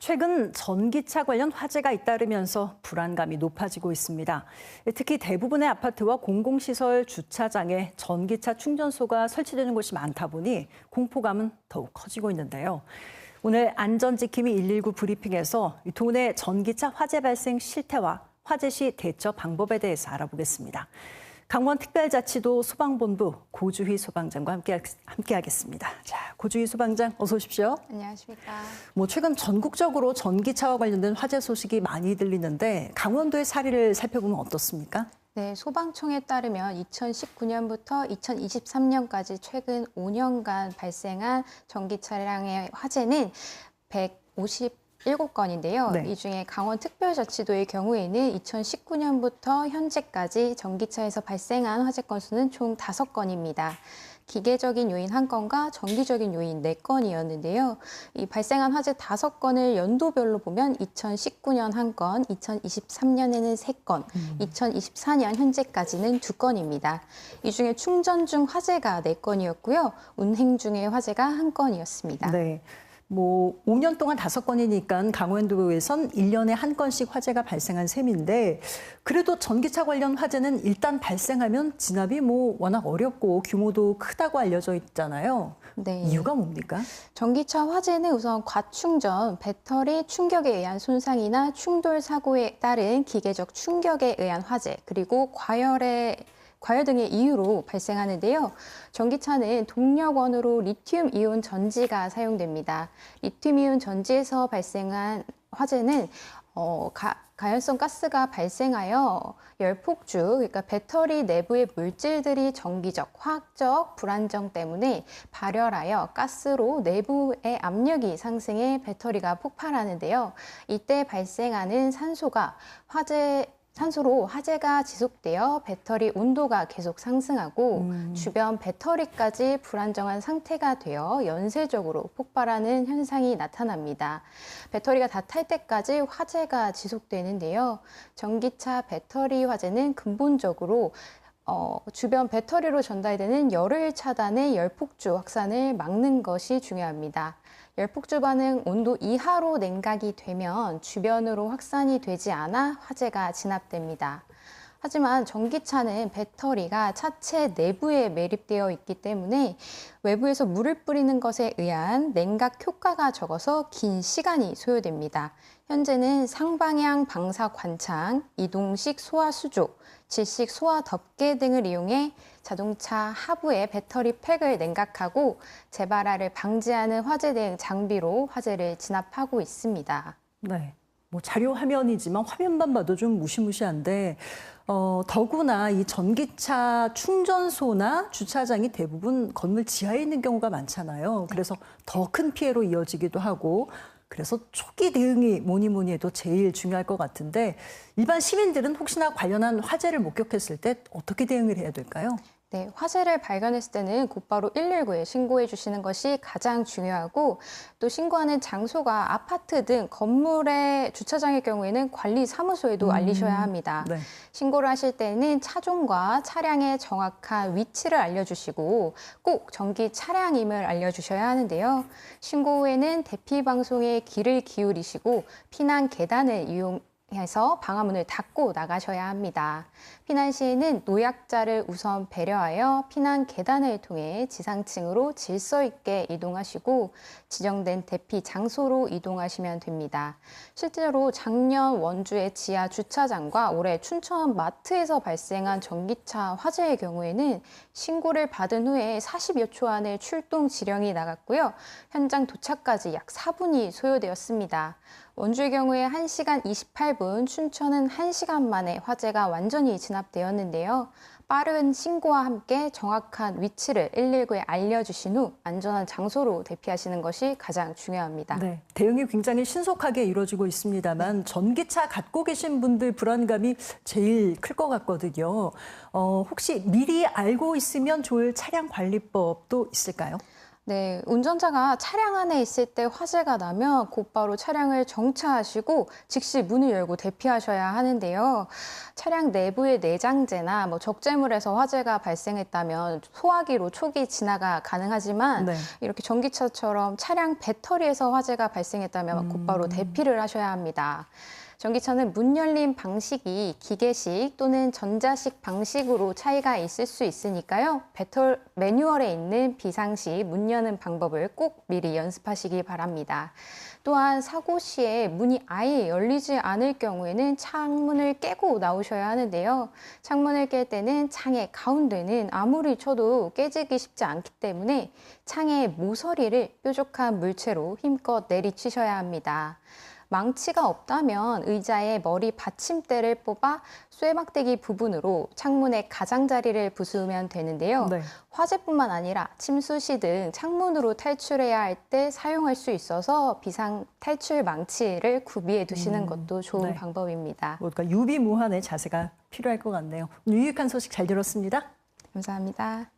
최근 전기차 관련 화재가 잇따르면서 불안감이 높아지고 있습니다. 특히 대부분의 아파트와 공공시설 주차장에 전기차 충전소가 설치되는 곳이 많다 보니 공포감은 더욱 커지고 있는데요. 오늘 안전지킴이 119 브리핑에서 도내 전기차 화재 발생 실태와 화재 시 대처 방법에 대해서 알아보겠습니다. 강원특별자치도 소방본부 고주희 소방장과 함께하겠습니다. 자, 고주희 소방장 어서 오십시오. 안녕하십니까. 최근 전국적으로 전기차와 관련된 화재 소식이 많이 들리는데 강원도의 사례를 살펴보면 어떻습니까? 네, 소방청에 따르면 2019년부터 2023년까지 최근 5년간 발생한 전기 차량의 화재는 157건인데요. 네. 이 중에 강원특별자치도의 경우에는 2019년부터 현재까지 전기차에서 발생한 화재 건수는 총 5건입니다. 기계적인 요인 1건과 정기적인 요인 4건이었는데요. 이 발생한 화재 5건을 연도별로 보면 2019년 1건, 2023년에는 3건, 2024년 현재까지는 2건입니다. 이 중에 충전 중 화재가 4건이었고요. 운행 중의 화재가 1건이었습니다. 네. 5년 동안 5건이니까 강원도에선 1년에 1건씩 화재가 발생한 셈인데 그래도 전기차 관련 화재는 일단 발생하면 진압이 워낙 어렵고 규모도 크다고 알려져 있잖아요. 네. 이유가 뭡니까? 전기차 화재는 우선 과충전, 배터리 충격에 의한 손상이나 충돌 사고에 따른 기계적 충격에 의한 화재, 그리고 과열 등의 이유로 발생하는데요. 전기차는 동력원으로 리튬이온 전지가 사용됩니다. 리튬이온 전지에서 발생한 화재는 가연성 가스가 발생하여 열폭주, 그러니까 배터리 내부의 물질들이 정기적, 화학적 불안정 때문에 발열하여 가스로 내부의 압력이 상승해 배터리가 폭발하는데요. 이때 발생하는 산소로 화재가 지속되어 배터리 온도가 계속 상승하고 주변 배터리까지 불안정한 상태가 되어 연쇄적으로 폭발하는 현상이 나타납니다. 배터리가 다 탈 때까지 화재가 지속되는데요. 전기차 배터리 화재는 근본적으로 주변 배터리로 전달되는 열을 차단해 열폭주 확산을 막는 것이 중요합니다. 열폭주 반응 온도 이하로 냉각이 되면 주변으로 확산이 되지 않아 화재가 진압됩니다. 하지만 전기차는 배터리가 차체 내부에 매립되어 있기 때문에 외부에서 물을 뿌리는 것에 의한 냉각 효과가 적어서 긴 시간이 소요됩니다. 현재는 상방향 방사 관창, 이동식 소화 수조, 질식 소화 덮개 등을 이용해 자동차 하부에 배터리 팩을 냉각하고 재발화를 방지하는 화재 대응 장비로 화재를 진압하고 있습니다. 네. 자료 화면이지만 화면만 봐도 좀 무시무시한데 더구나 이 전기차 충전소나 주차장이 대부분 건물 지하에 있는 경우가 많잖아요. 그래서 더 큰 피해로 이어지기도 하고 그래서 초기 대응이 뭐니 해도 제일 중요할 것 같은데 일반 시민들은 혹시나 관련한 화재를 목격했을 때 어떻게 대응을 해야 될까요? 네, 화재를 발견했을 때는 곧바로 119에 신고해 주시는 것이 가장 중요하고 또 신고하는 장소가 아파트 등 건물의 주차장의 경우에는 관리사무소에도 알리셔야 합니다. 네. 신고를 신고를 하실 때는 차종과 차량의 정확한 위치를 알려주시고 꼭 전기 차량임을 알려주셔야 하는데요. 신고 후에는 대피 방송에 귀를 기울이시고 피난 계단을 이용해서 방화문을 닫고 나가셔야 합니다. 피난 시에는 노약자를 우선 배려하여 피난 계단을 통해 지상층으로 질서 있게 이동하시고 지정된 대피 장소로 이동하시면 됩니다. 실제로 작년 원주의 지하 주차장과 올해 춘천 마트에서 발생한 전기차 화재의 경우에는 신고를 받은 후에 40여 초 안에 출동 지령이 나갔고요. 현장 도착까지 약 4분이 소요되었습니다. 원주의 경우에 1시간 28분, 춘천은 1시간 만에 화재가 완전히 진압되었는데요. 빠른 신고와 함께 정확한 위치를 119에 알려주신 후 안전한 장소로 대피하시는 것이 가장 중요합니다. 네, 대응이 굉장히 신속하게 이루어지고 있습니다만 전기차 갖고 계신 분들 불안감이 제일 클 것 같거든요. 혹시 미리 알고 있으면 좋을 차량 관리법도 있을까요? 네, 운전자가 차량 안에 있을 때 화재가 나면 곧바로 차량을 정차하시고 즉시 문을 열고 대피하셔야 하는데요. 차량 내부의 내장재나 적재물에서 화재가 발생했다면 소화기로 초기 진화가 가능하지만 네. 이렇게 전기차처럼 차량 배터리에서 화재가 발생했다면 곧바로 대피를 하셔야 합니다. 전기차는 문 열림 방식이 기계식 또는 전자식 방식으로 차이가 있을 수 있으니까요. 매뉴얼에 있는 비상시 문 여는 방법을 꼭 미리 연습하시기 바랍니다. 또한 사고 시에 문이 아예 열리지 않을 경우에는 창문을 깨고 나오셔야 하는데요. 창문을 깰 때는 창의 가운데는 아무리 쳐도 깨지기 쉽지 않기 때문에 창의 모서리를 뾰족한 물체로 힘껏 내리치셔야 합니다. 망치가 없다면 의자에 머리 받침대를 뽑아 쇠막대기 부분으로 창문의 가장자리를 부수면 되는데요. 네. 화재뿐만 아니라 침수 시 등 창문으로 탈출해야 할 때 사용할 수 있어서 비상 탈출 망치를 구비해 두시는 것도 좋은 네. 방법입니다. 뭔가 유비무환의 자세가 필요할 것 같네요. 오늘 유익한 소식 잘 들었습니다. 감사합니다.